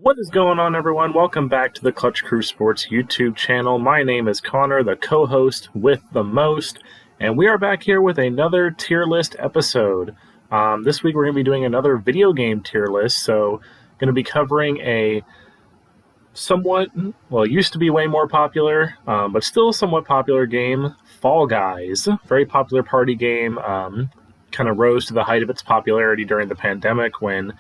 What is going on, everyone? Welcome back to the Clutch Crew Sports YouTube channel. My name is Connor, the co-host with the most, and we are back here with another tier list episode. This week we're going to be doing another video game tier list, so going to be covering a somewhat, well, it used to be way more popular, but still somewhat popular game, Fall Guys. Very popular party game, kind of rose to the height of its popularity during the pandemic when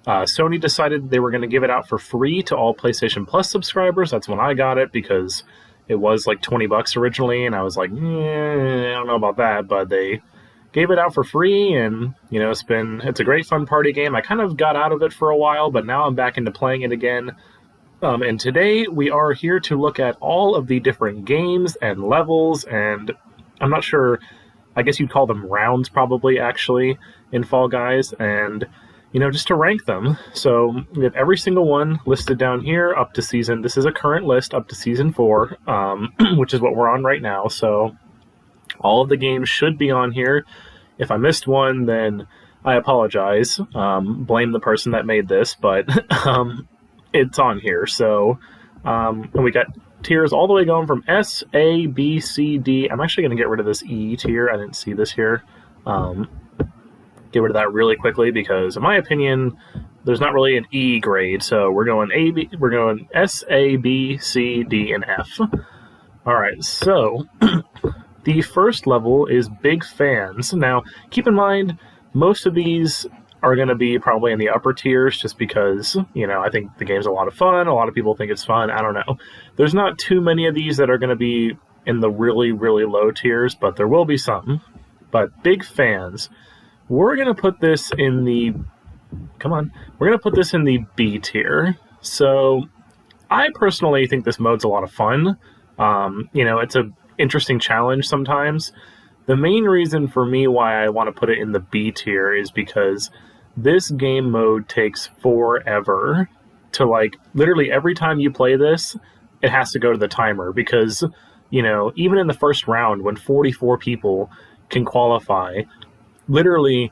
Sony decided they were going to give it out for free to all PlayStation Plus subscribers. That's when I got it because it was like $20 originally, and I was like, I don't know about that, but they gave it out for free, and it's a great fun party game. I kind of got out of it for a while, but now I'm back into playing it again. And today we are here to look at all of the different games and levels, and I'm not sure, I guess you'd call them rounds probably actually in Fall Guys, and just to rank them. So we have every single one listed down here up to season. This is a current list up to season 4, which is what we're on right now. So all of the games should be on here. If I missed one, then I apologize. Blame the person that made this, but it's on here. So and we got tiers all the way going from S, A, B, C, D. I'm actually going to get rid of this E tier. I didn't see this here. Get rid of that really quickly because, in my opinion, there's not really an E grade. So we're going A, B, we're going S, A, B, C, D, and F. All right, so the first level is Big Fans. Now, keep in mind, most of these are going to be probably in the upper tiers just because, I think the game's a lot of fun. A lot of people think it's fun. I don't know. There's not too many of these that are going to be in the really, really low tiers, but there will be some. But Big Fans. We're going to put this in the, we're going to put this in the B tier. So I personally think this mode's a lot of fun. It's an interesting challenge sometimes. The main reason for me why I want to put it in the B tier is because this game mode takes forever to, literally every time you play this, it has to go to the timer because, even in the first round when 44 people can qualify, literally,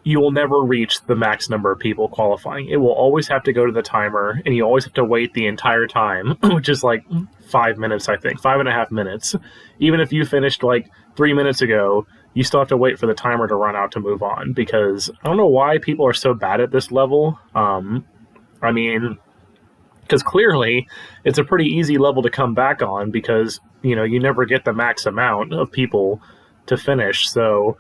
you will never reach the max number of people qualifying. It will always have to go to the timer, and you always have to wait the entire time, which is 5 minutes, I think, 5.5 minutes. Even if you finished 3 minutes ago, you still have to wait for the timer to run out to move on, because I don't know why people are so bad at this level. Because clearly it's a pretty easy level to come back on because, you never get the max amount of people to finish, so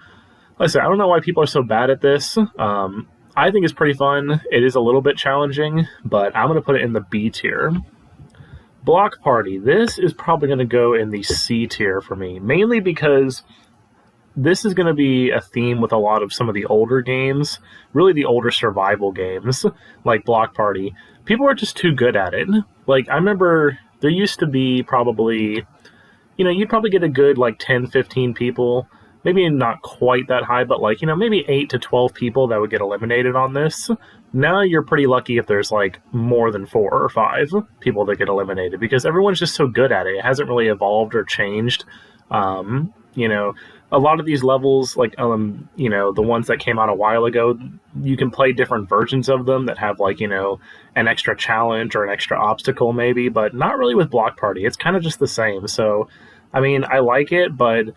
listen, I don't know why people are so bad at this. I think it's pretty fun. It is a little bit challenging, but I'm going to put it in the B tier. Block Party. This is probably going to go in the C tier for me, mainly because this is going to be a theme with a lot of some of the older games, really the older survival games, like Block Party. People are just too good at it. I remember there used to be probably, you'd probably get a good 10, 15 people, maybe not quite that high, but maybe 8 to 12 people that would get eliminated on this. Now you're pretty lucky if there's more than 4 or 5 people that get eliminated because everyone's just so good at it. It hasn't really evolved or changed. A lot of these levels, the ones that came out a while ago, you can play different versions of them that have an extra challenge or an extra obstacle maybe, but not really with Block Party. It's kind of just the same. So, I like it, but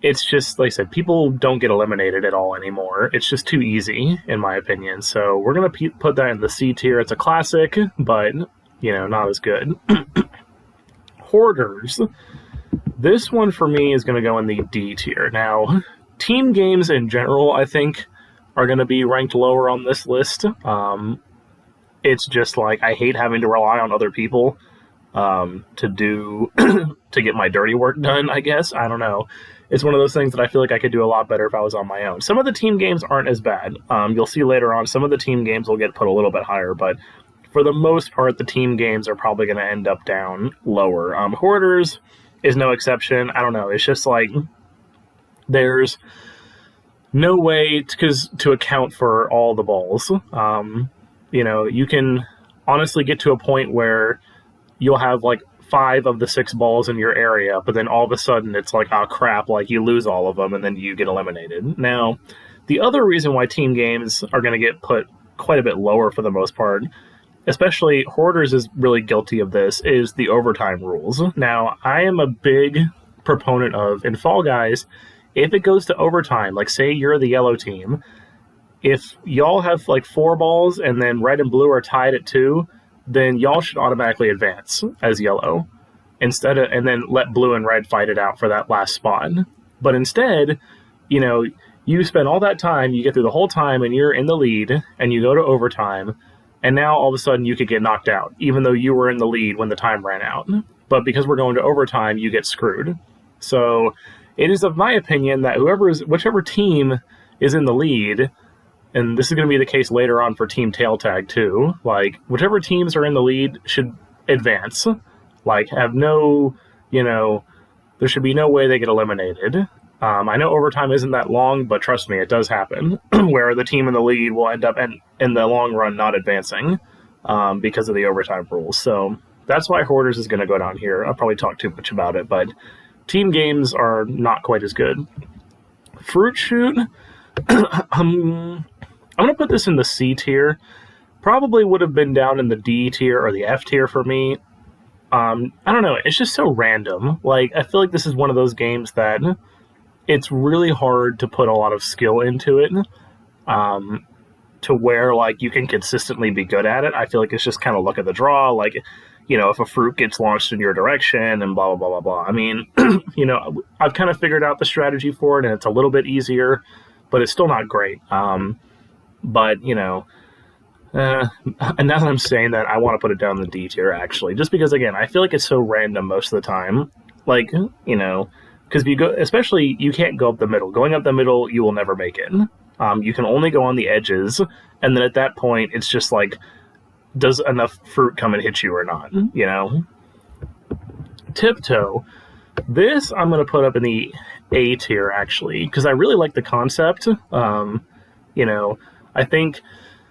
it's just, like I said, people don't get eliminated at all anymore. It's just too easy, in my opinion. So we're going to put that in the C tier. It's a classic, but, not as good. Hoarders. This one, for me, is going to go in the D tier. Now, team games in general, I think, are going to be ranked lower on this list. It's just, I hate having to rely on other people to get my dirty work done, I guess. I don't know. It's one of those things that I feel like I could do a lot better if I was on my own. Some of the team games aren't as bad. You'll see later on, some of the team games will get put a little bit higher, but for the most part, the team games are probably going to end up down lower. Hoarders is no exception. I don't know. It's just there's no way to account for all the balls. You can honestly get to a point where you'll have 5 of the 6 balls in your area, but then all of a sudden it's oh crap, you lose all of them and then you get eliminated. Now, the other reason why team games are going to get put quite a bit lower for the most part especially Hoarders is really guilty of this, is the overtime rules. Now, I am a big proponent of, in Fall Guys, if it goes to overtime, like say you're the yellow team, if y'all have like 4 balls and then red and blue are tied at 2, then y'all should automatically advance as yellow and then let blue and red fight it out for that last spot. But instead, you spend all that time, you get through the whole time and you're in the lead and you go to overtime, and now all of a sudden you could get knocked out, even though you were in the lead when the time ran out. But because we're going to overtime, you get screwed. So it is of my opinion that whichever team is in the lead, and this is going to be the case later on for Team Tail Tag too, like whichever teams are in the lead should advance. Like have no, there should be no way they get eliminated. I know overtime isn't that long, but trust me, it does happen, where the team in the lead will end up in the long run not advancing because of the overtime rules. So that's why Hoarders is going to go down here. I'll probably talk too much about it, but team games are not quite as good. Fruit Shoot, I'm going to put this in the C tier. Probably would have been down in the D tier or the F tier for me. I don't know. It's just so random. Like, I feel like this is one of those games that it's really hard to put a lot of skill into it to where, like, you can consistently be good at it. I feel like it's just kind of luck of the draw. Like, if a fruit gets launched in your direction and blah, blah, blah, blah, blah. I mean, I've kind of figured out the strategy for it, and it's a little bit easier, but it's still not great. But, and now that I'm saying that, I want to put it down in the D tier, actually. Just because, again, I feel like it's so random most of the time. Like, because if you go, especially, you can't go up the middle. Going up the middle, you will never make it. You can only go on the edges, and then at that point, it's just like, does enough fruit come and hit you or not, Tiptoe. This I'm going to put up in the A tier, actually, because I really like the concept. I think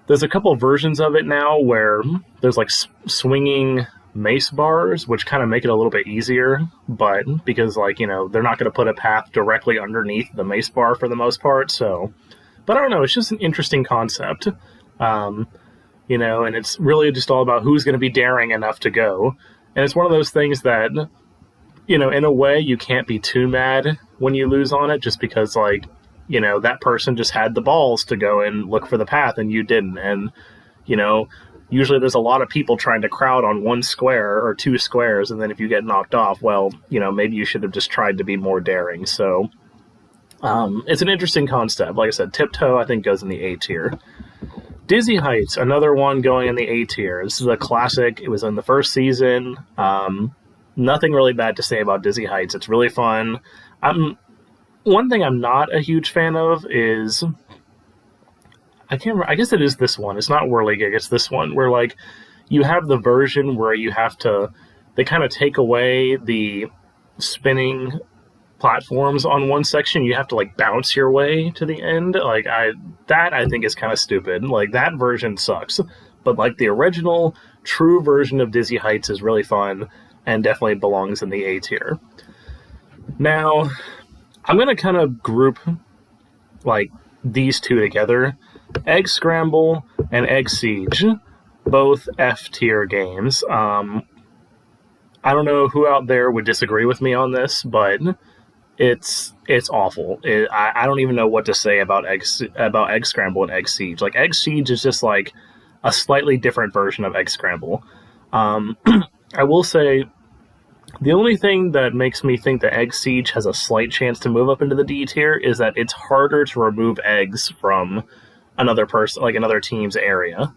there's a couple versions of it now where there's like swinging mace bars, which kind of make it a little bit easier, but because they're not going to put a path directly underneath the mace bar for the most part. So, but I don't know, it's just an interesting concept, and it's really just all about who's going to be daring enough to go. And it's one of those things that, in a way you can't be too mad when you lose on it, just because that person just had the balls to go and look for the path and you didn't. And, usually there's a lot of people trying to crowd on 1 square or 2 squares. And then if you get knocked off, well, maybe you should have just tried to be more daring. So it's an interesting concept. Like I said, Tiptoe, I think, goes in the A tier. Dizzy Heights, another one going in the A tier. This is a classic. It was in the first season. Nothing really bad to say about Dizzy Heights. It's really fun. One thing I'm not a huge fan of is, I can't remember, I guess it is this one. It's not whirlygig, it's this one, where you have the version where they kind of take away the spinning platforms on one section. You have to bounce your way to the end. I think is kind of stupid. That version sucks. But the original true version of Dizzy Heights is really fun and definitely belongs in the A tier. Now, I'm going to kind of group these two together. Egg Scramble and Egg Siege, both F tier games. I don't know who out there would disagree with me on this, but it's awful. I don't even know what to say about Egg Scramble and Egg Siege. Egg Siege is just a slightly different version of Egg Scramble. I will say, the only thing that makes me think that Egg Siege has a slight chance to move up into the D tier is that it's harder to remove eggs from another person, another team's area.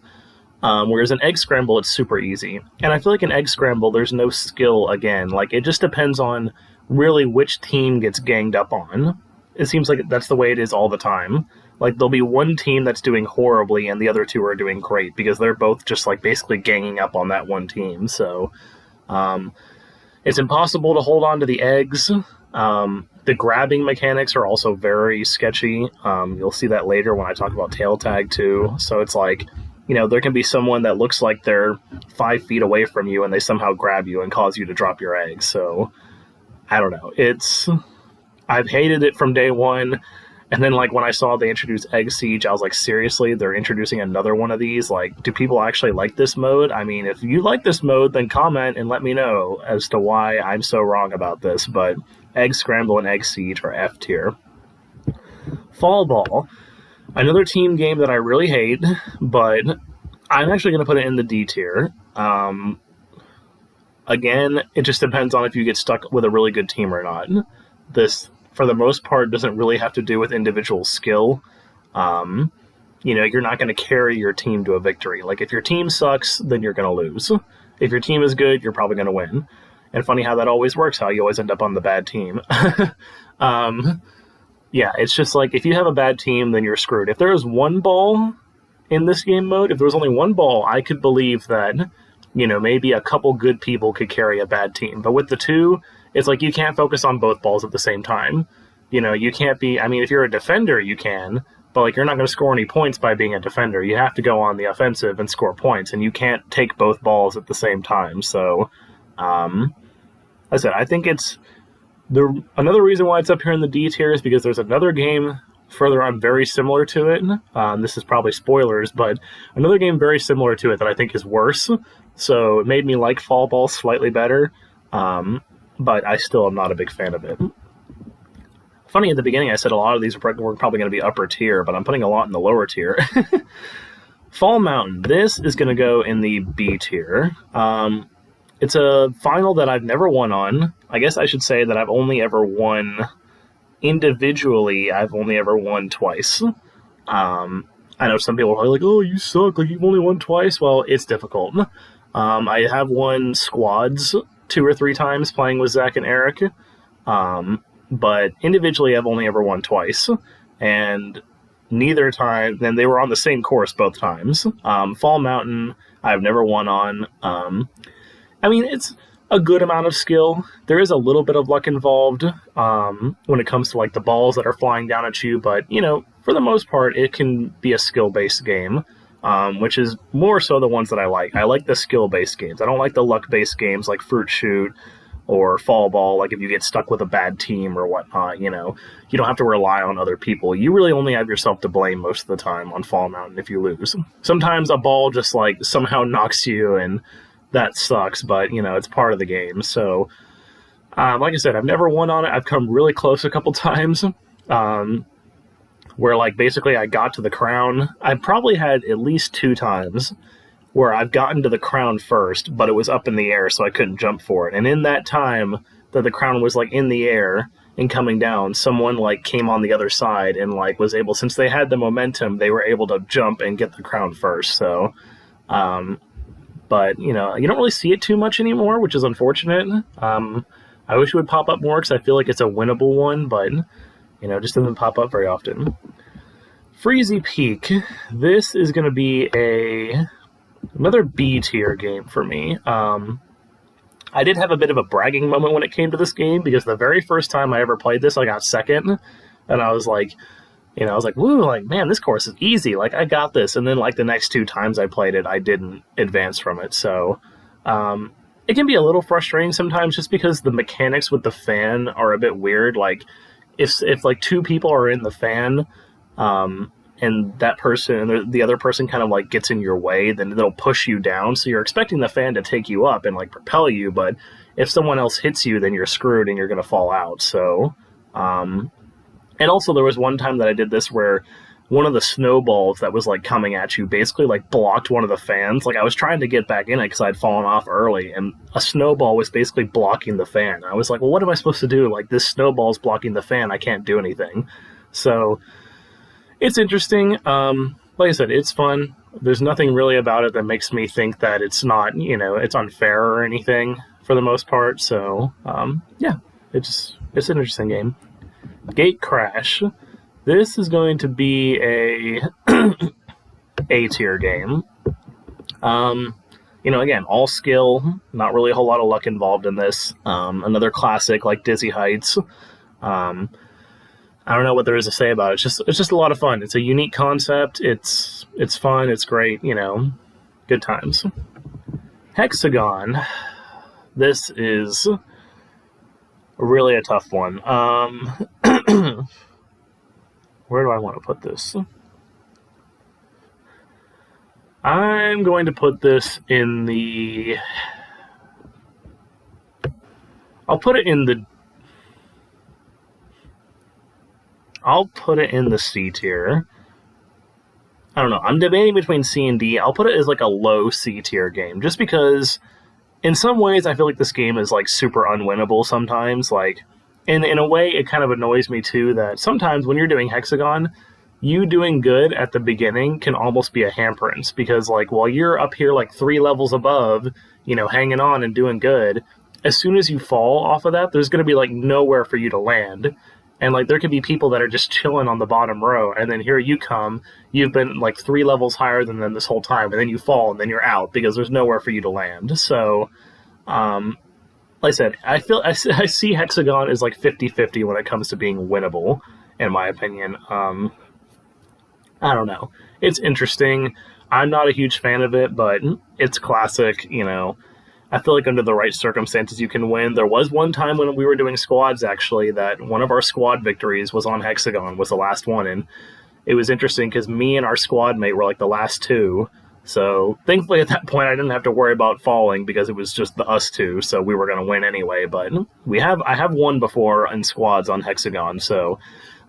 Whereas in Egg Scramble, it's super easy. And I feel like in Egg Scramble, there's no skill again. It just depends on really which team gets ganged up on. It seems like that's the way it is all the time. There'll be one team that's doing horribly and the other two are doing great because they're both just basically ganging up on that one team. So, it's impossible to hold on to the eggs. The grabbing mechanics are also very sketchy. You'll see that later when I talk about tail tag too. So it's there can be someone that looks like they're 5 feet away from you and they somehow grab you and cause you to drop your eggs. So I don't know. I've hated it from day one. And then, like, when I saw they introduced Egg Siege, I was like, seriously, they're introducing another one of these? Like, do people actually like this mode? I mean, if you like this mode, then comment and let me know as to why I'm so wrong about this. But Egg Scramble and Egg Siege are F tier. Fall Ball, another team game that I really hate, but I'm actually going to put it in the D tier. Again, it just depends on if you get stuck with a really good team or not. This, for the most part, doesn't really have to do with individual skill. You're not going to carry your team to a victory. Like, if your team sucks, then you're going to lose. If your team is good, you're probably going to win. And funny how that always works, how you always end up on the bad team. Yeah, it's just like, if you have a bad team, then you're screwed. If there was one ball in this game mode, if there was only one ball, I could believe that, maybe a couple good people could carry a bad team. But with the two, it's like you can't focus on both balls at the same time. You can't be, I mean, if you're a defender, you can, but like, you're not going to score any points by being a defender. You have to go on the offensive and score points, and you can't take both balls at the same time. So, like I said, I think it's another reason why it's up here in the D tier is because there's another game further on very similar to it. This is probably spoilers, but another game very similar to it that I think is worse. So it made me like Fall Ball slightly better, but I still am not a big fan of it. Funny, at the beginning I said a lot of these were probably going to be upper tier, but I'm putting a lot in the lower tier. Fall Mountain. This is going to go in the B tier. It's a final that I've never won on. I guess I should say that I've only ever won individually. I've only ever won twice. I know some people are like, oh, you suck, like you've only won twice. Well, it's difficult. I have won squads 2 or 3 times playing with Zach and Eric. But individually I've only ever won twice. And neither time, then they were on the same course both times. Fall Mountain, I've never won on. I mean, it's a good amount of skill. There is a little bit of luck involved when it comes to like the balls that are flying down at you, but for the most part, it can be a skill-based game, which is more so the ones that I like. I like the skill-based games. I don't like the luck-based games like Fruit Shoot or Fall Ball. Like if you get stuck with a bad team or whatnot, you don't have to rely on other people. You really only have yourself to blame most of the time on Fall Mountain if you lose. Sometimes a ball just like somehow knocks you and that sucks, but it's part of the game. So like I said, I've never won on it. I've come really close a couple times where like basically I got to the crown. I probably had at least 2 times where I've gotten to the crown first, but it was up in the air, so I couldn't jump for it. And in that time that the crown was like in the air and coming down, someone like came on the other side and like was able, since they had the momentum, they were able to jump and get the crown first. So but you don't really see it too much anymore, which is unfortunate. I wish it would pop up more because I feel like it's a winnable one, but it just doesn't pop up very often. Freezy Peak. This is going to be another B tier game for me. I did have a bit of a bragging moment when it came to this game because the very first time I ever played this, I got second, and I was like, woo, like, man, this course is easy. Like, I got this. And then, like, the next 2 times I played it, I didn't advance from it. So, it can be a little frustrating sometimes just because the mechanics with the fan are a bit weird. Like, if like, 2 people are in the fan, and that person and the other person kind of, like, gets in your way, then they'll push you down. So you're expecting the fan to take you up and, like, propel you. But if someone else hits you, then you're screwed and you're going to fall out. So, and also there was one time that I did this where one of the snowballs that was like coming at you basically like blocked one of the fans. Like I was trying to get back in it because I'd fallen off early, and a snowball was basically blocking the fan. I was like, well, what am I supposed to do? Like this snowball's blocking the fan. I can't do anything. So it's interesting. Like I said, it's fun. There's nothing really about it that makes me think that it's not, it's unfair or anything for the most part. So yeah, it's an interesting game. Gate Crash. This is going to be a A-tier game. Again, all skill, not really a whole lot of luck involved in this. Another classic like Dizzy Heights. I don't know what there is to say about it. It's just a lot of fun. It's a unique concept. It's fun. It's great. Good times. Hexagon. This is really a tough one. Where do I want to put this? I'm going to put this in the... I'll put it in the C tier. I don't know. I'm debating between C and D. I'll put it as like a low C tier game, just because in some ways I feel like this game is like super unwinnable sometimes. Like in a way, it kind of annoys me too that sometimes when you're doing hexagon, you doing good at the beginning can almost be a hamperance, because like while you're up here like 3 levels above, hanging on and doing good, as soon as you fall off of that, there's going to be like nowhere for you to land. And like there could be people that are just chilling on the bottom row, and then here you come, you've been like 3 levels higher than them this whole time, and then you fall, and then you're out because there's nowhere for you to land. So, like I said, I see hexagon as like 50-50 when it comes to being winnable, in my opinion. I don't know. It's interesting. I'm not a huge fan of it, but it's classic, I feel like under the right circumstances you can win. There was one time when we were doing squads, actually, that one of our squad victories was on hexagon, was the last one, and it was interesting because me and our squad mate were like the last 2. So thankfully at that point I didn't have to worry about falling because it was just us 2, so we were going to win anyway. But I have won before in squads on hexagon, so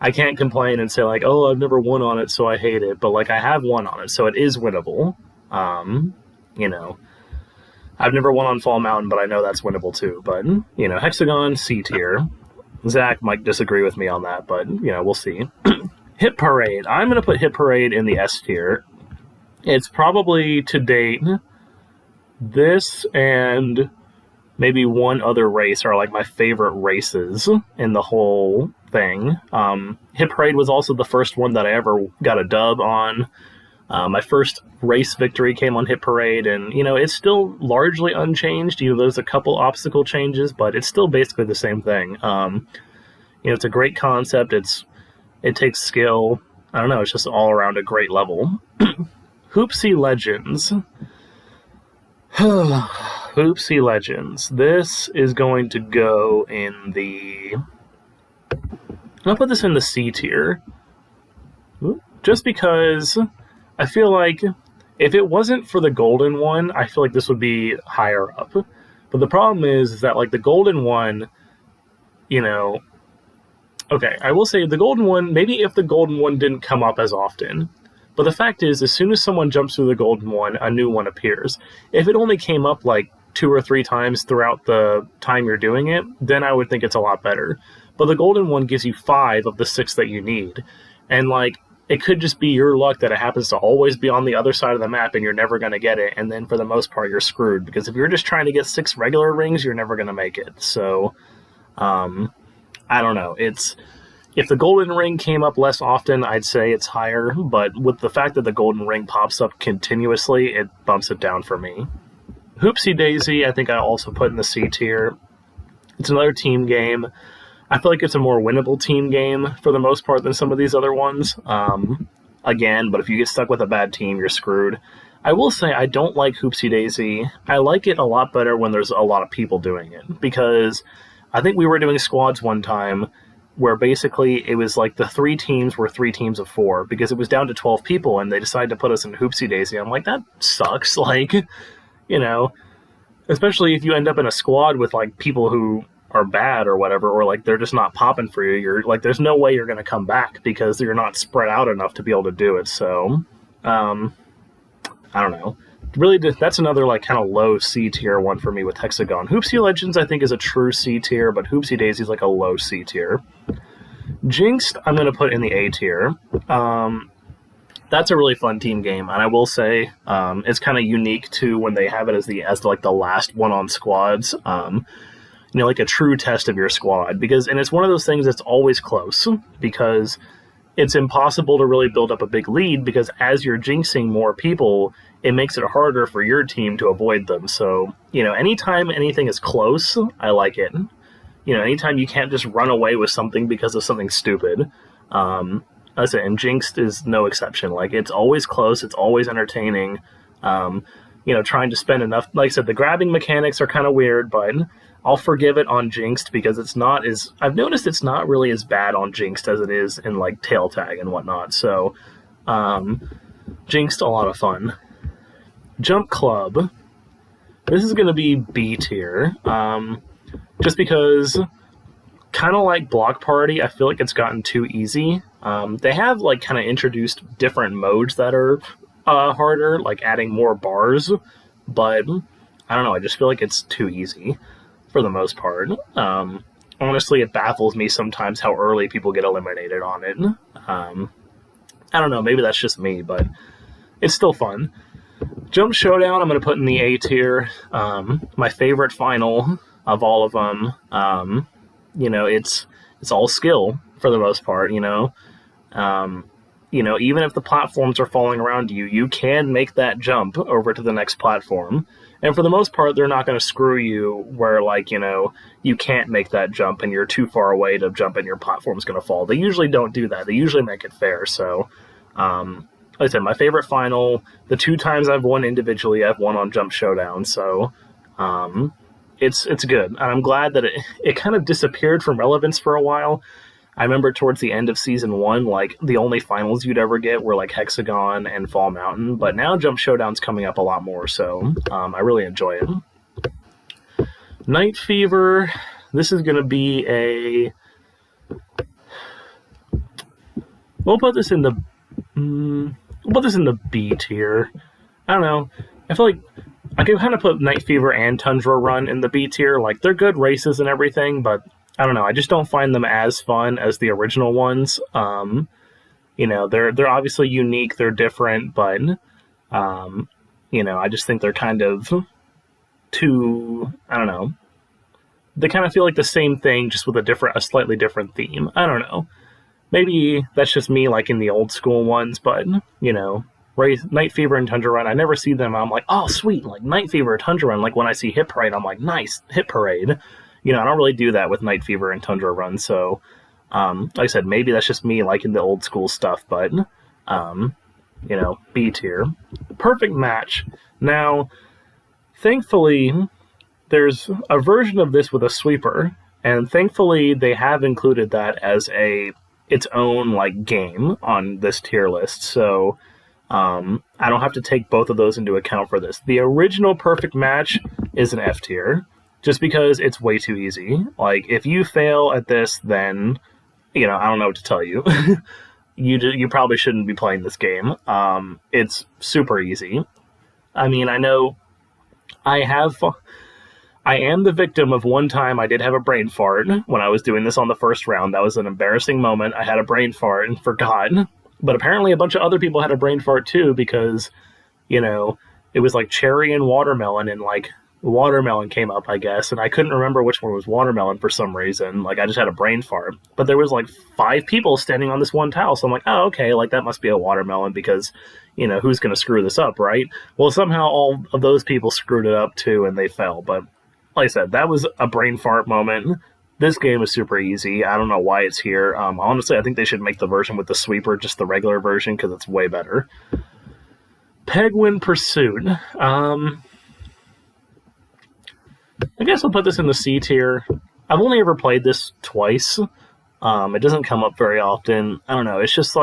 I can't complain and say like, oh, I've never won on it, so I hate it. But like I have won on it, so it is winnable. I've never won on Fall Mountain, but I know that's winnable too. But, hexagon, C tier. Zach might disagree with me on that, but, we'll see. Hit Parade. I'm going to put Hit Parade in the S tier. It's probably, to date, this and maybe one other race are like my favorite races in the whole thing. Hit Parade was also the first one that I ever got a dub on. My first race victory came on Hit Parade, and, it's still largely unchanged. There's a couple obstacle changes, but it's still basically the same thing. It's a great concept. It takes skill. I don't know, it's just all around a great level. Hoopsie Legends. Hoopsie Legends. This is going to go in the... I'll put this in the C tier. Just because... I feel like if it wasn't for the golden one, I feel like this would be higher up. But the problem is that, like, the golden one, okay, I will say the golden one, maybe if the golden one didn't come up as often. But the fact is, as soon as someone jumps through the golden one, a new one appears. If it only came up, like, 2 or 3 times throughout the time you're doing it, then I would think it's a lot better. But the golden one gives you 5 of the 6 that you need. And, like, it could just be your luck that it happens to always be on the other side of the map and you're never going to get it, and then for the most part you're screwed, because if you're just trying to get 6 regular rings, you're never going to make it. So, I don't know. If the golden ring came up less often, I'd say it's higher, but with the fact that the golden ring pops up continuously, it bumps it down for me. Hoopsie Daisy, I think I also put in the C tier. It's another team game. I feel like it's a more winnable team game for the most part than some of these other ones. Again, but if you get stuck with a bad team, you're screwed. I will say I don't like Hoopsie Daisy. I like it a lot better when there's a lot of people doing it, because I think we were doing squads one time where basically it was like the 3 teams were 3 teams of 4, because it was down to 12 people and they decided to put us in Hoopsie Daisy. I'm like, that sucks. Like, especially if you end up in a squad with like people who are bad or whatever, or like they're just not popping for you, you're like, there's no way you're going to come back because you're not spread out enough to be able to do it. So I don't know, really that's another like kind of low C tier one for me with hexagon. Hoopsie Legends I think is a true C tier, but Hoopsie Daisy is like a low C tier. Jinxed I'm going to put in the A tier. That's a really fun team game, and I will say it's kind of unique too when they have it as the last one on squads. Like a true test of your squad, and it's one of those things that's always close, because it's impossible to really build up a big lead, because as you're jinxing more people, it makes it harder for your team to avoid them. So, anytime anything is close, I like it. Anytime you can't just run away with something because of something stupid. I said, and Jinxed is no exception. Like, it's always close, it's always entertaining. trying to spend enough. Like I said, the grabbing mechanics are kind of weird, but I'll forgive it on Jinxed because I've noticed it's not really as bad on Jinxed as it is in like tail tag and whatnot. So, Jinxed, a lot of fun. Jump Club. This is going to be B tier. Just because, kind of like Block Party, I feel like it's gotten too easy. They have like kind of introduced different modes that are harder, like adding more bars, but I don't know, I just feel like it's too easy for the most part. Honestly, it baffles me sometimes how early people get eliminated on it. I don't know, maybe that's just me, but it's still fun. Jump Showdown, I'm going to put in the A tier. My favorite final of all of them. It's all skill for the most part, even if the platforms are falling around you, you can make that jump over to the next platform. And for the most part, they're not going to screw you where, you can't make that jump and you're too far away to jump and your platform's going to fall. They usually don't do that. They usually make it fair. So, like I said, my favorite final, the 2 times I've won individually, I've won on Jump Showdown. So, it's good. And I'm glad that it kind of disappeared from relevance for a while. I remember towards the end of Season 1, the only finals you'd ever get were, Hexagon and Fall Mountain, but now Jump Showdown's coming up a lot more, so I really enjoy it. Night Fever, this is going to be a... We'll put this in the B tier. I don't know. I feel like I can kind of put Night Fever and Tundra Run in the B tier. They're good races and everything, but I don't know. I just don't find them as fun as the original ones. They're obviously unique. They're different, but I just think they're kind of too. I don't know. They kind of feel like the same thing, just with a slightly different theme. I don't know. Maybe that's just me liking the old school ones, but Night Fever and Tundra Run, I never see them. I'm like, oh sweet, Night Fever, Tundra Run. When I see Hit Parade, I'm like, nice, Hit Parade. I don't really do that with Night Fever and Tundra Run, so, like I said, maybe that's just me liking the old school stuff, but, B tier. Perfect Match. Now, thankfully, there's a version of this with a sweeper, and thankfully they have included that as its own, game on this tier list, so, I don't have to take both of those into account for this. The original Perfect Match is an F tier. Just because it's way too easy. If you fail at this, then, I don't know what to tell you. You probably shouldn't be playing this game. It's super easy. I mean, I know I am the victim of one time I did have a brain fart when I was doing this on the first round. That was an embarrassing moment. I had a brain fart and forgot. But apparently a bunch of other people had a brain fart too because, it was cherry and watermelon and watermelon came up, I guess, and I couldn't remember which one was watermelon for some reason. I just had a brain fart. But there was 5 people standing on this one towel, so I'm like, oh, okay, that must be a watermelon because, who's going to screw this up, right? Well, somehow all of those people screwed it up too, and they fell. But like I said, that was a brain fart moment. This game is super easy. I don't know why it's here. Honestly, I think they should make the version with the sweeper, just the regular version, because it's way better. Penguin Pursuit. I guess I'll put this in the C tier. I've only ever played this twice. It doesn't come up very often. I don't know. It's just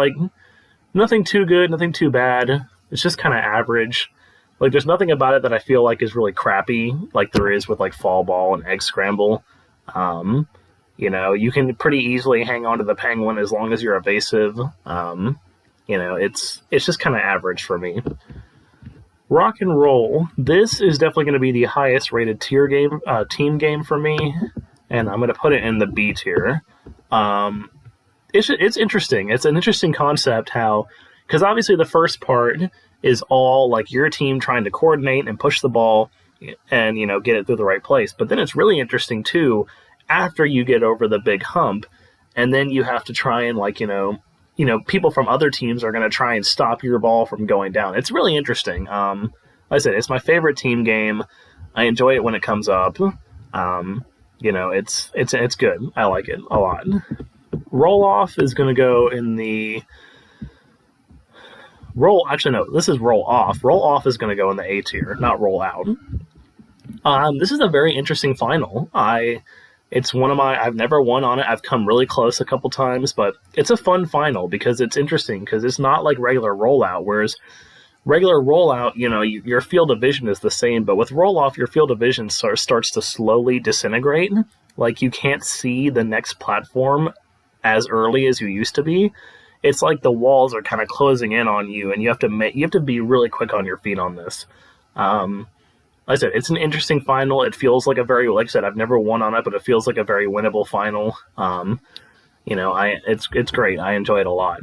nothing too good, nothing too bad. It's just kind of average. There's nothing about it that I feel is really crappy, like there is with Fall Ball and Egg Scramble. You can pretty easily hang on to the penguin as long as you're evasive. It's just kind of average for me. Rock and Roll. This is definitely going to be the highest rated team game for me, and I'm going to put it in the B tier. It's interesting. It's an interesting concept because obviously the first part is all your team trying to coordinate and push the ball and get it through the right place. But then it's really interesting too after you get over the big hump, and then you have to try and people from other teams are going to try and stop your ball from going down. It's really interesting. Like I said, it's my favorite team game. I enjoy it when it comes up. It's good. I like it a lot. Roll Off is going to go in the Actually, no, this is roll off. Roll off is going to go in the A tier, not roll out. This is a very interesting final. It's one of my, I've never won on it. I've come really close a couple times, but it's a fun final because it's interesting because it's not like regular rollout, whereas regular rollout, your field of vision is the same, but with roll off, your field of vision starts to slowly disintegrate. Like you can't see the next platform as early as you used to be. It's like the walls are kind of closing in on you, and you have to be really quick on your feet on this. Like I said, it's an interesting final. It feels like like I said, I've never won on it, but it feels like a very winnable final. It's great. I enjoy it a lot.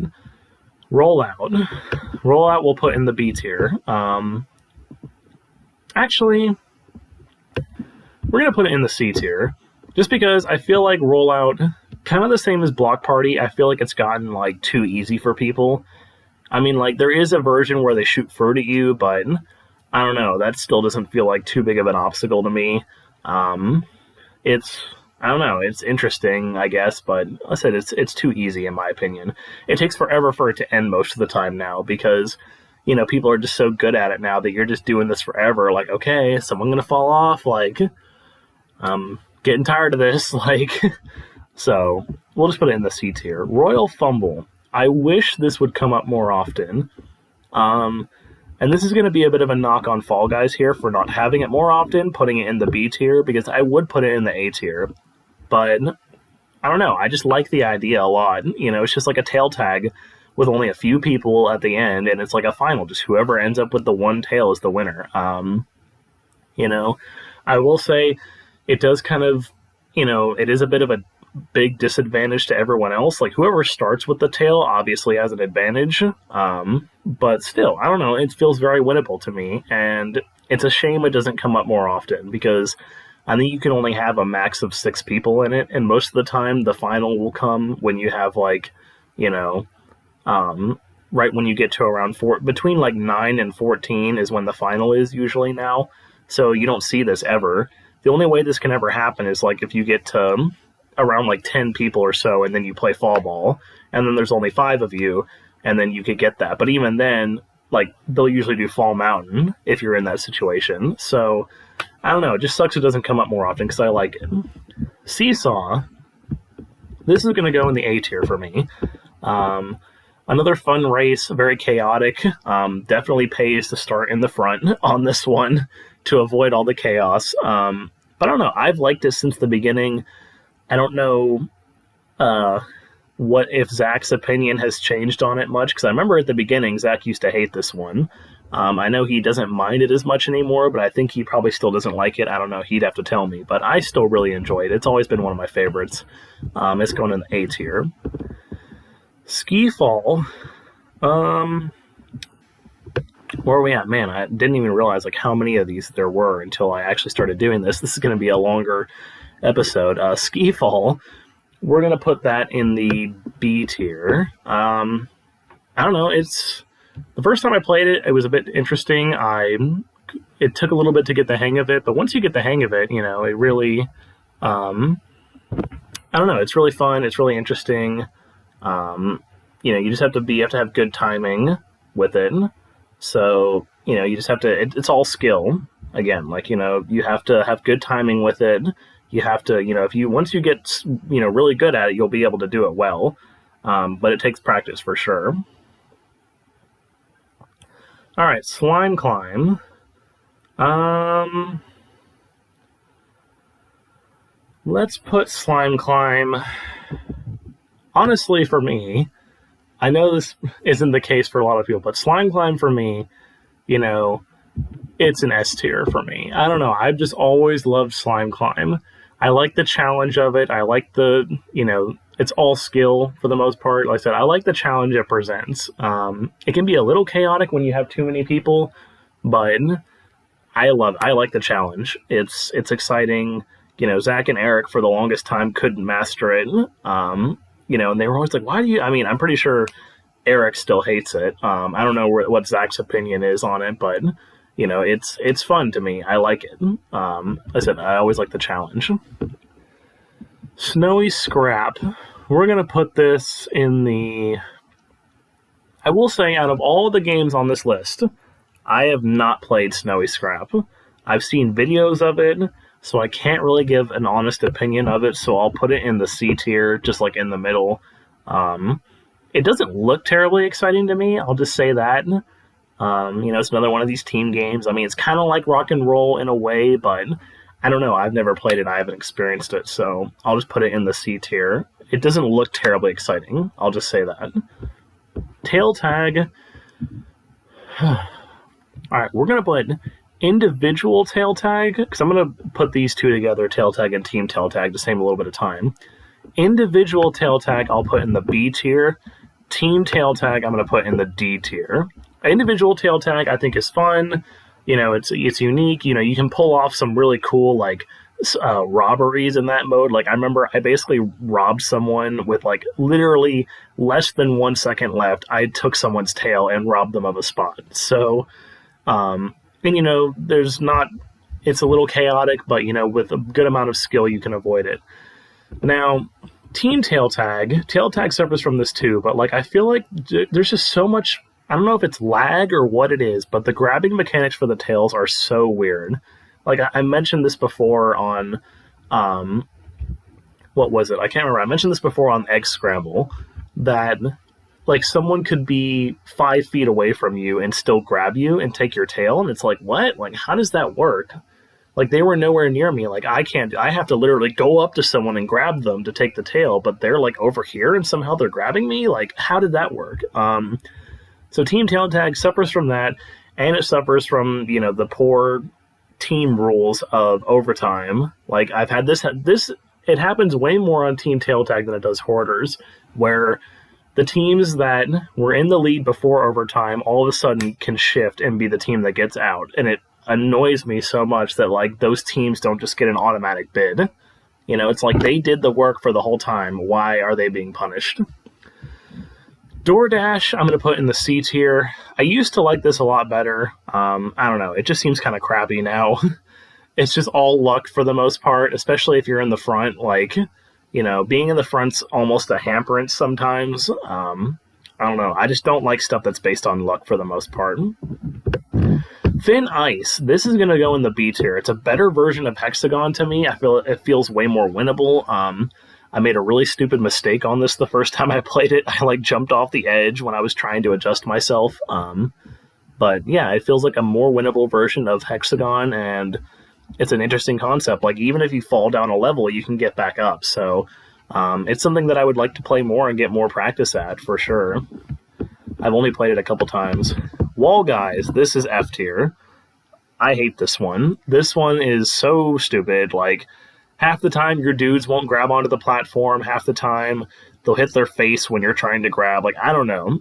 Rollout we'll put in the B tier. Actually, we're going to put it in the C tier, just because I feel like rollout, kind of the same as Block Party, I feel like it's gotten like too easy for people. I mean, like there is a version where they shoot fruit at you, but I don't know, that still doesn't feel like too big of an obstacle to me. I don't know, it's interesting, I guess, but like I said, it's too easy in my opinion. It takes forever for it to end most of the time now because, people are just so good at it now that you're just doing this forever. Like, okay, is someone gonna fall off? Like, I'm getting tired of this. Like, so we'll just put it in the C tier. Royal Fumble. I wish this would come up more often. And this is going to be a bit of a knock on Fall Guys here for not having it more often, putting it in the B tier, because I would put it in the A tier. But I don't know. I just like the idea a lot. It's just like a tail tag with only a few people at the end, and it's like a final. Just whoever ends up with the one tail is the winner. I will say it does kind of, it is a bit of a big disadvantage to everyone else. Like whoever starts with the tail obviously has an advantage, but still, I don't know, it feels very winnable to me, and it's a shame it doesn't come up more often because I think you can only have a max of 6 people in it, and most of the time the final will come when you have like, right when you get to around between like 9 and 14 is when the final is usually now, so you don't see this ever. The only way this can ever happen is like if you get to around like 10 people or so, and then you play fall ball, and then there's only 5 of you, and then you could get that. But even then, like, they'll usually do fall mountain if you're in that situation. So, I don't know, it just sucks it doesn't come up more often, because I like it. Seesaw. This is going to go in the A tier for me. Another fun race, very chaotic. Definitely pays to start in the front on this one to avoid all the chaos. But I don't know, I've liked it since the beginning. I don't know what if Zach's opinion has changed on it much, because I remember at the beginning Zach used to hate this one. I know he doesn't mind it as much anymore, but I think he probably still doesn't like it. I don't know, he'd have to tell me, but I still really enjoy it. It's always been one of my favorites. It's going in the A tier. Ski Fall. Where are we at? Man, I didn't even realize like how many of these there were until I actually started doing this. This is going to be a longer episode. Ski Fall, we're going to put that in the B tier. I don't know, it's the first time I played it, it was a bit interesting. It took a little bit to get the hang of it, but once you get the hang of it, it really, I don't know, it's really fun, it's really interesting. You just have to have good timing with it. So, you just have to, it's all skill. Again, like, you have to have good timing with it. You have to, once you get, really good at it, you'll be able to do it well. But it takes practice for sure. All right, Slime Climb. Let's put Slime Climb. Honestly, for me, I know this isn't the case for a lot of people, but Slime Climb for me, it's an S tier for me. I don't know. I've just always loved Slime Climb. I like the challenge of it. I like the, it's all skill for the most part. Like I said, I like the challenge it presents. It can be a little chaotic when you have too many people, but I like the challenge. It's exciting. Zach and Eric for the longest time couldn't master it. And they were always like, why do you, I'm pretty sure Eric still hates it. I don't know what Zach's opinion is on it, but it's fun to me. I like it. Like I said, I always like the challenge. Snowy Scrap. We're going to put this in the, I will say, out of all the games on this list, I have not played snowyscrap. I've seen videos of it, so I can't really give an honest opinion of it, so I'll put it in the C tier, just like in the middle. It doesn't look terribly exciting to me, I'll just say that. It's another one of these team games. I mean, it's kind of like rock and roll in a way, but I don't know. I've never played it. I haven't experienced it, so I'll just put it in the C tier. It doesn't look terribly exciting. I'll just say that. Tail tag. All right, we're going to put individual tail tag, because I'm going to put these two together, tail tag and team tail tag, to save a little bit of time. Individual tail tag, I'll put in the B tier. Team tail tag, I'm going to put in the D tier. Individual tail tag, I think, is fun. It's unique. You can pull off some really cool, like, robberies in that mode. Like, I remember I basically robbed someone with, like, literally less than 1 second left. I took someone's tail and robbed them of a spot. So, there's not, it's a little chaotic, but, with a good amount of skill, you can avoid it. Now, team tail tag suffers from this too, but, like, I feel like there's just so much, I don't know if it's lag or what it is, but the grabbing mechanics for the tails are so weird. Like, I mentioned this before on, what was it? I can't remember. I mentioned this before on Egg Scramble, that, like, someone could be 5 feet away from you and still grab you and take your tail, and it's like, what? Like, how does that work? Like, they were nowhere near me. Like, I have to literally go up to someone and grab them to take the tail, but they're, like, over here and somehow they're grabbing me? Like, how did that work? So Team Tail Tag suffers from that, and it suffers from, the poor team rules of overtime. Like, I've had this, it happens way more on Team Tail Tag than it does Hoarders, where the teams that were in the lead before overtime all of a sudden can shift and be the team that gets out. And it annoys me so much that, like, those teams don't just get an automatic bid. It's like they did the work for the whole time. Why are they being punished? DoorDash, I'm going to put in the C tier. I used to like this a lot better. I don't know. It just seems kind of crappy now. It's just all luck for the most part, especially if you're in the front. Like, being in the front's almost a hamperance sometimes. I don't know. I just don't like stuff that's based on luck for the most part. Thin Ice. This is going to go in the B tier. It's a better version of Hexagon to me. I feel it feels way more winnable. I made a really stupid mistake on this the first time I played it. I, like, jumped off the edge when I was trying to adjust myself. But yeah, it feels like a more winnable version of Hexagon, and it's an interesting concept. Like, even if you fall down a level, you can get back up. So it's something that I would like to play more and get more practice at, for sure. I've only played it a couple times. Wall Guys, this is F tier. I hate this one. This one is so stupid. Like, half the time your dudes won't grab onto the platform. Half the time they'll hit their face when you're trying to grab. Like, I don't know.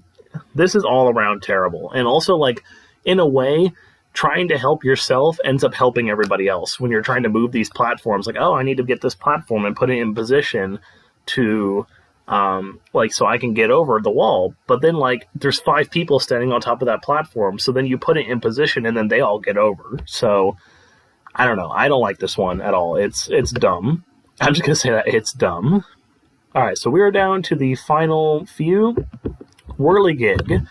This is all around terrible. And also, like, in a way, trying to help yourself ends up helping everybody else. When you're trying to move these platforms, like, oh, I need to get this platform and put it in position to, so I can get over the wall. But then, like, there's 5 people standing on top of that platform. So then you put it in position and then they all get over. So I don't know. I don't like this one at all. It's dumb. I'm just going to say that it's dumb. All right, so we are down to the final few. Whirlygig,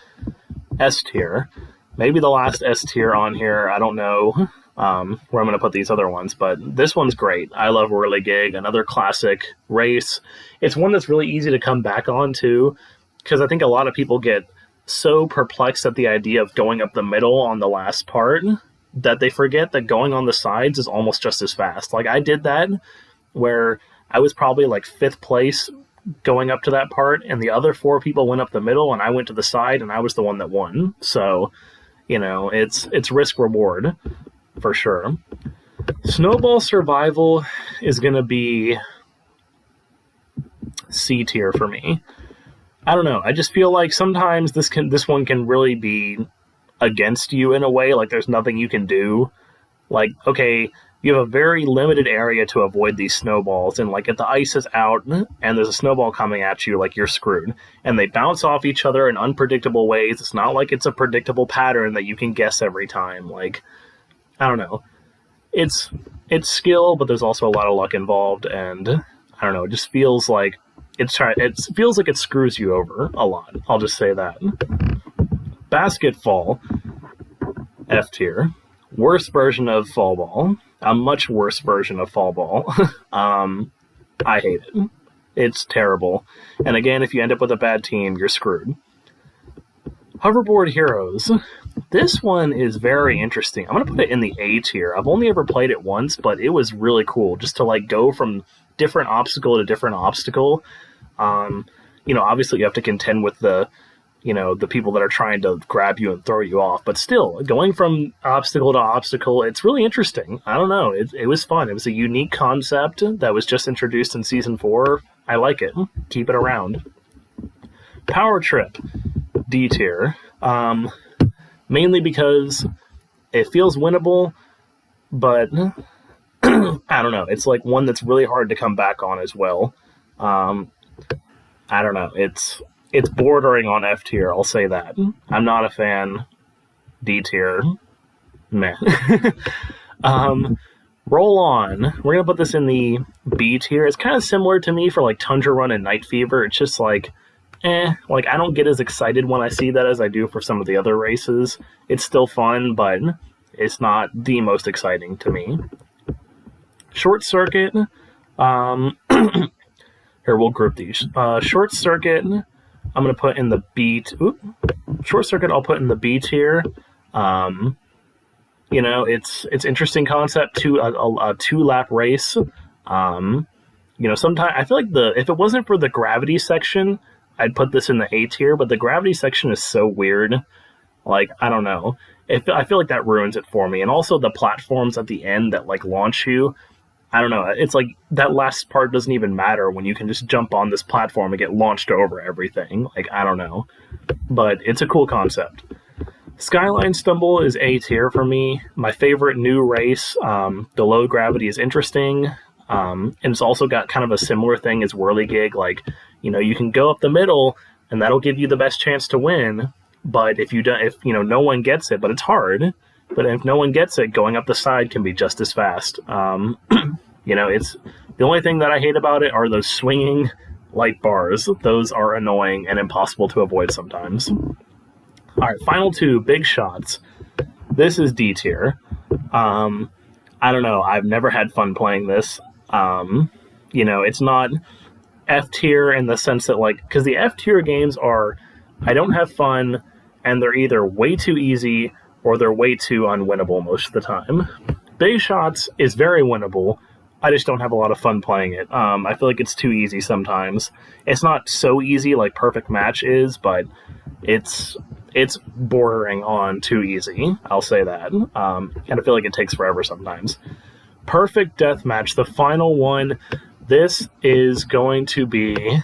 S tier. Maybe the last S tier on here. I don't know where I'm going to put these other ones, but this one's great. I love Whirlygig, another classic race. It's one that's really easy to come back on, too, because I think a lot of people get so perplexed at the idea of going up the middle on the last part that they forget that going on the sides is almost just as fast. Like, I did that where I was probably like 5th place going up to that part, and the other 4 people went up the middle, and I went to the side, and I was the one that won. So, it's risk reward for sure. Snowball Survival is going to be C tier for me. I don't know. I just feel like sometimes this one can really be against you in a way. Like, there's nothing you can do. Like, okay, you have a very limited area to avoid these snowballs, and, like, if the ice is out and there's a snowball coming at you, like, you're screwed. And they bounce off each other in unpredictable ways. It's not like it's a predictable pattern that you can guess every time. Like, I don't know. It's skill, but there's also a lot of luck involved, and I don't know, it just feels like it feels like it screws you over a lot. I'll just say that. Basketball, F tier. Worst version of fall ball. A much worse version of fall ball. I hate it. It's terrible. And again, if you end up with a bad team, you're screwed. Hoverboard Heroes. This one is very interesting. I'm going to put it in the A tier. I've only ever played it once, but it was really cool just to like go from different obstacle to different obstacle. Obviously you have to contend with the people that are trying to grab you and throw you off, but still going from obstacle to obstacle, it's really interesting. I don't know. It was fun. It was a unique concept that was just introduced in season 4. I like it. Keep it around. Power Trip, D tier. Mainly because it feels winnable, but I don't know. It's like one that's really hard to come back on as well. I don't know. It's bordering on F tier, I'll say that. I'm not a fan. D tier. Meh. Roll On. We're going to put this in the B tier. It's kind of similar to me for like Tundra Run and Night Fever. It's just like, like I don't get as excited when I see that as I do for some of the other races. It's still fun, but it's not the most exciting to me. Short Circuit. Here, we'll group these. Short Circuit, I'm going to put in the B. Short Circuit, I'll put in the B tier. It's interesting concept to a 2-lap race. Sometimes I feel like if it wasn't for the gravity section, I'd put this in the A tier, but the gravity section is so weird. Like, I don't know. I feel like that ruins it for me. And also the platforms at the end that like launch you. I don't know. It's like that last part doesn't even matter when you can just jump on this platform and get launched over everything. Like, I don't know. But it's a cool concept. Skyline Stumble is A tier for me. My favorite new race. The low gravity is interesting. And it's also got kind of a similar thing as whirlygig. Like, you can go up the middle and that'll give you the best chance to win. But if no one gets it, but it's hard. But if no one gets it, going up the side can be just as fast. It's the only thing that I hate about it are those swinging light bars. Those are annoying and impossible to avoid sometimes. All right, final 2, Big Shots. This is D tier. I don't know. I've never had fun playing this. It's not F tier in the sense that because the F tier games are, I don't have fun, and they're either way too easy or they're way too unwinnable most of the time. Big Shots is very winnable. I just don't have a lot of fun playing it. I feel like it's too easy sometimes. It's not so easy like Perfect Match is, but it's bordering on too easy. I'll say that. And I feel like it takes forever sometimes. Perfect Deathmatch, the final one. This is going to be...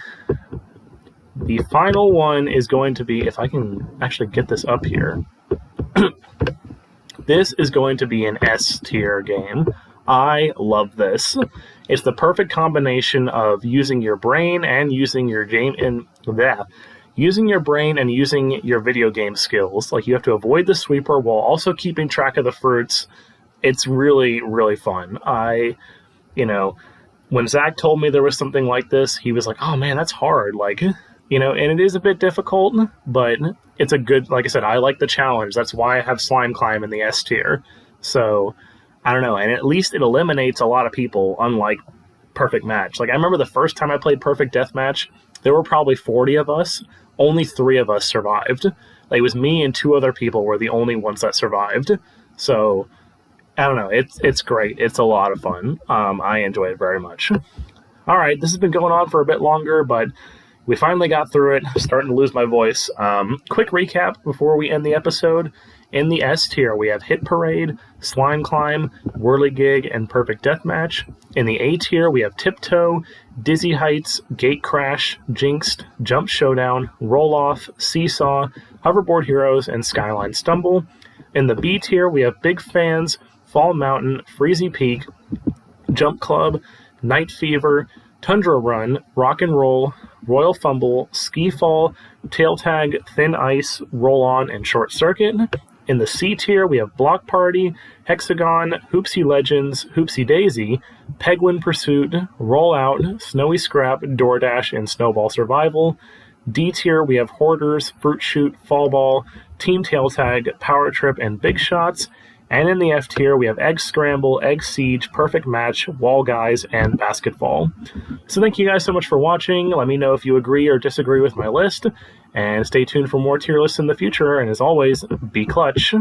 The final one is going to be... If I can actually get this up here... This is going to be an S tier game. I love this. It's the perfect combination of using your brain and using your using your brain and using your video game skills. Like, you have to avoid the sweeper while also keeping track of the fruits. It's really, really fun. When Zach told me there was something like this, he was like, "Oh man, that's hard." And it is a bit difficult, but it's a good, like I said, I like the challenge. That's why I have Slime Climb in the S tier. So, I don't know, and at least it eliminates a lot of people, unlike Perfect Match. Like, I remember the first time I played Perfect Deathmatch, there were probably 40 of us. Only 3 of us survived. Like, it was me and 2 other people were the only ones that survived. So, I don't know, it's great. It's a lot of fun. I enjoy it very much. All right, this has been going on for a bit longer, but we finally got through it. I'm starting to lose my voice. Quick recap before we end the episode. In the S tier, we have Hit Parade, Slime Climb, Whirlygig, and Perfect Deathmatch. In the A tier, we have Tiptoe, Dizzy Heights, Gate Crash, Jinxed, Jump Showdown, Roll Off, Seesaw, Hoverboard Heroes, and Skyline Stumble. In the B tier, we have Big Fans, Fall Mountain, Freezy Peak, Jump Club, Night Fever, Tundra Run, Rock and Roll, Royal Fumble, Ski Fall, Tail Tag, Thin Ice, Roll On, and Short Circuit. In the C tier, we have Block Party, Hexagon, Hoopsie Legends, Hoopsie Daisy, Penguin Pursuit, Roll Out, Snowy Scrap, DoorDash, and Snowball Survival. D tier, we have Hoarders, Fruit Shoot, Fall Ball, team tail tag, power trip, and big shots. And in the F tier, we have egg scramble, egg siege, perfect match, wall guys, and basketball. So thank you guys so much for watching. Let me know if you agree or disagree with my list. And stay tuned for more tier lists in the future. And as always, be clutch.